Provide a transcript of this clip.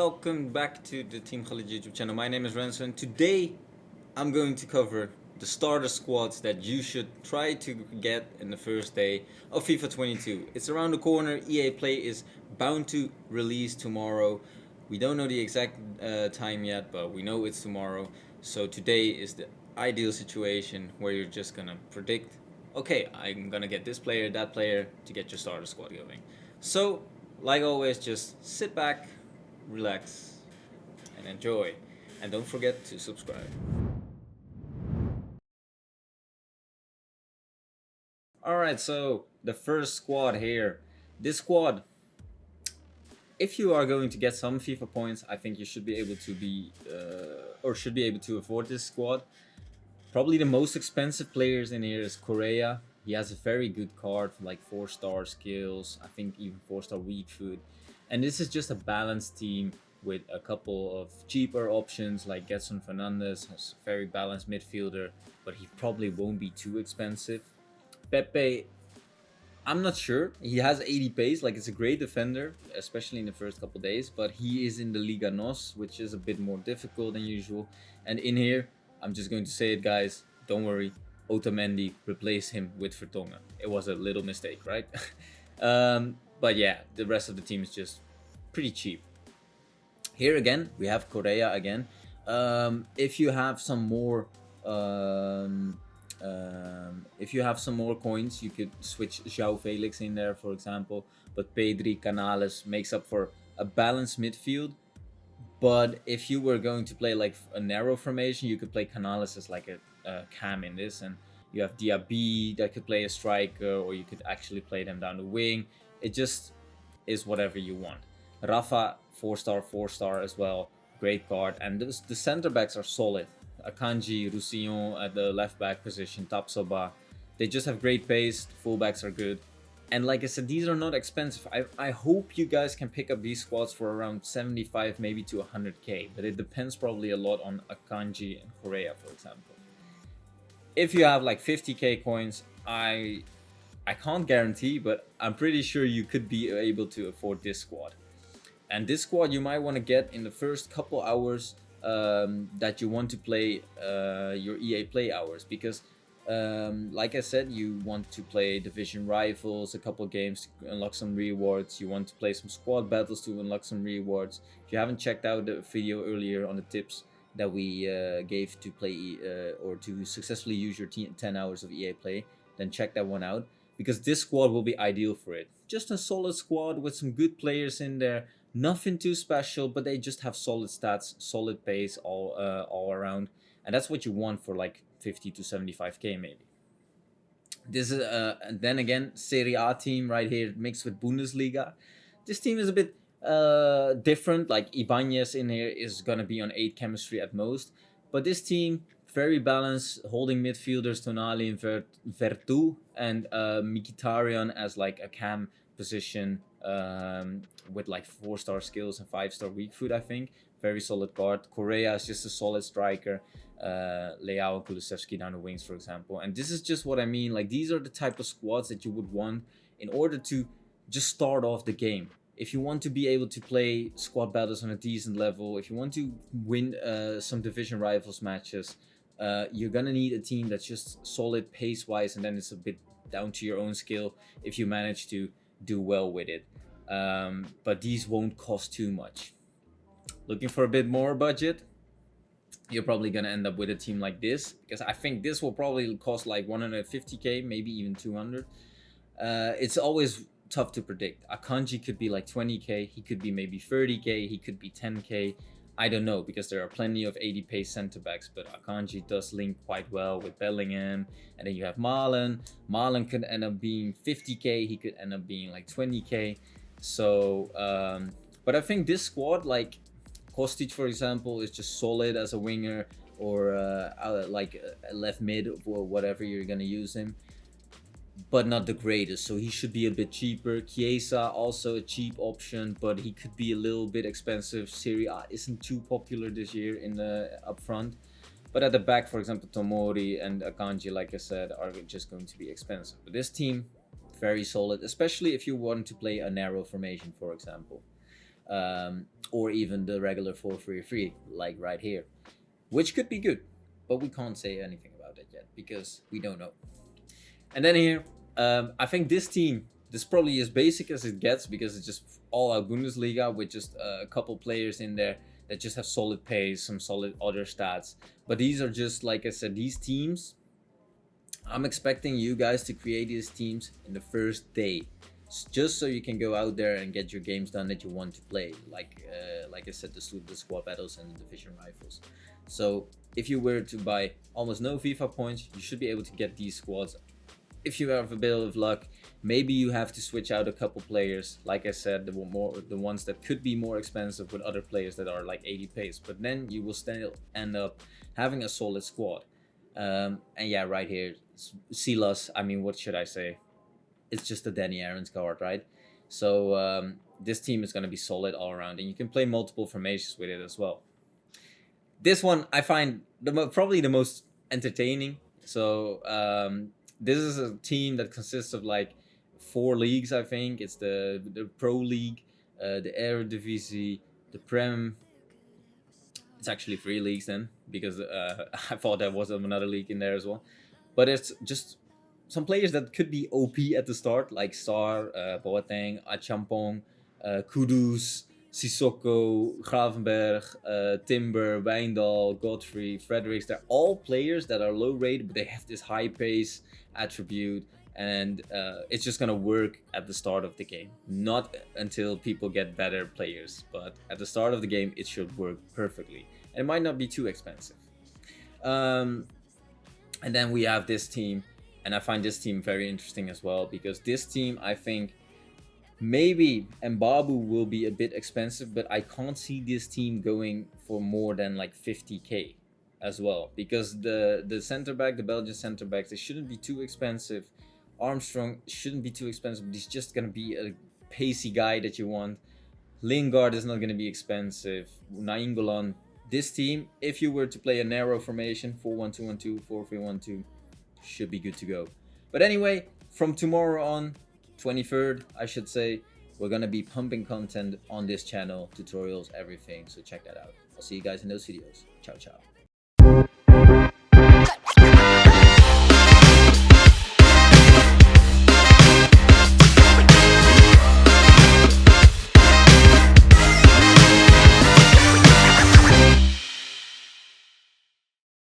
welcome back to the Team Gullit YouTube channel. My name is Renzo and today I'm going to cover the starter squads that you should try to get in the first day of FIFA 22. It's around the corner. EA Play is bound to release tomorrow. We don't know the exact time yet, but we know it's tomorrow. So today is the ideal situation where you're just gonna predict, okay, I'm gonna get this player, that player to get your starter squad going. So, like always, just sit back, relax, and enjoy. And don't forget to subscribe. Alright, so the first squad here. This squad, if you are going to get some FIFA points, I think you should be able to should be able to afford this squad. Probably the most expensive players in here is Correa. He has a very good card for like 4-star skills, I think even 4-star weak food. And this is just a balanced team with a couple of cheaper options like Getson Fernandez, who's a very balanced midfielder, but he probably won't be too expensive. Pepe, I'm not sure. He has 80 pace, like it's a great defender, especially in the first couple days, but he is in the Liga NOS, which is a bit more difficult than usual. And in here, I'm just going to say it, guys, don't worry, Otamendi, replace him with Vertonghen. It was a little mistake, right? But yeah, the rest of the team is just pretty cheap. Here again, we have Correa again. If you have some more coins, you could switch João Felix in there, for example. But Pedri, Canales makes up for a balanced midfield. But if you were going to play like a narrow formation, you could play Canales as like a cam in this, and you have Diaby that could play a striker, or you could actually play them down the wing. It just is whatever you want. Rafa, 4-star as well, great card, and the center backs are solid. Akanji, Roussillon at the left back position, Tapsoba, they just have great pace. The fullbacks are good. And like I said, these are not expensive. I hope you guys can pick up these squads for around 75, maybe to 100k. But it depends probably a lot on Akanji and Correa, for example. If you have like 50k coins, I can't guarantee, but I'm pretty sure you could be able to afford this squad. And this squad you might want to get in the first couple hours that you want to play your EA Play hours, because like I said, you want to play division rivals a couple games to unlock some rewards. You want to play some squad battles to unlock some rewards. If you haven't checked out the video earlier on the tips that we gave to play or to successfully use your 10 hours of EA Play, then check that one out, because this squad will be ideal for it. Just a solid squad with some good players in there. Nothing too special, but they just have solid stats, solid pace all around, and that's what you want for like 50 to 75k maybe. This is and then again, Serie A team right here mixed with Bundesliga. This team is a bit different. Like Ibanez in here is gonna be on 8 chemistry at most, but this team very balanced, holding midfielders Tonali and Vertu, and Mkhitaryan as like a cam position with like 4-star skills and 5-star weak foot, I think. Very solid card. Correa is just a solid striker. Leao and Kulusevski down the wings, for example. And this is just what I mean. Like, these are the type of squads that you would want in order to just start off the game. If you want to be able to play squad battles on a decent level, if you want to win some division rivals matches, you're gonna need a team that's just solid pace-wise, and then it's a bit down to your own skill if you manage to do well with it. But these won't cost too much. Looking for a bit more budget, you're probably gonna end up with a team like this, because I think this will probably cost like 150k, maybe even 200. It's always tough to predict. Akanji could be like 20k, he could be maybe 30k, he could be 10k. I don't know, because there are plenty of 80 pace center backs, but Akanji does link quite well with Bellingham. And then you have Malen. Malen could end up being 50k, he could end up being like 20k. So, but I think this squad, like Kostic, for example, is just solid as a winger, or like a left mid, or whatever you're gonna use him, but not the greatest, so he should be a bit cheaper. Chiesa, also a cheap option, but he could be a little bit expensive. Serie A isn't too popular this year in the up front, but at the back, for example, Tomori and Akanji, like I said, are just going to be expensive. But this team, very solid, especially if you want to play a narrow formation, for example. or even the regular 4-3-3, like right here, which could be good, but we can't say anything about it yet because we don't know. And then here, I think this team, this probably as basic as it gets because it's just all out Bundesliga with just a couple players in there that just have solid pace, some solid other stats. But these are just, like I said, these teams. I'm expecting you guys to create these teams in the first day, just so you can go out there and get your games done that you want to play. Like I said, the squad battles and the division rifles. So if you were to buy almost no FIFA points, you should be able to get these squads. If you have a bit of luck, maybe you have to switch out a couple players. Like I said, the ones that could be more expensive with other players that are like 80 pace. But then you will still end up having a solid squad. And yeah, right here, Silas. I mean, what should I say? It's just a Danny Aaron's card, right? So this team is going to be solid all around, and you can play multiple formations with it as well. This one I find probably the most entertaining. So this is a team that consists of like 4 leagues. I think it's the Pro League, the Eredivisie, the Prem. It's actually 3 leagues then, because I thought there was another league in there as well. But it's just some players that could be OP at the start, like Sar, Boateng, Achampong, Kudus, Sissoko, Gravenberg, Timber, Wijndal, Godfrey, Fredericks. They're all players that are low rated, but they have this high pace attribute, and it's just gonna work at the start of the game, not until people get better players. But at the start of the game, it should work perfectly, and it might not be too expensive. And then we have this team, and I find this team very interesting as well, because this team, I think maybe Mbabu will be a bit expensive, but I can't see this team going for more than like 50k as well, because the center back, the Belgian center backs, they shouldn't be too expensive. Armstrong shouldn't be too expensive. He's just gonna be a pacey guy that you want. Lingard is not gonna be expensive. Nainggolan. This team, if you were to play a narrow formation, 4-1-2-1-2, 4-3-1-2, should be good to go. But anyway, from tomorrow on, 23rd, I should say, we're gonna be pumping content on this channel, tutorials, everything. So check that out. I'll see you guys in those videos. Ciao, ciao.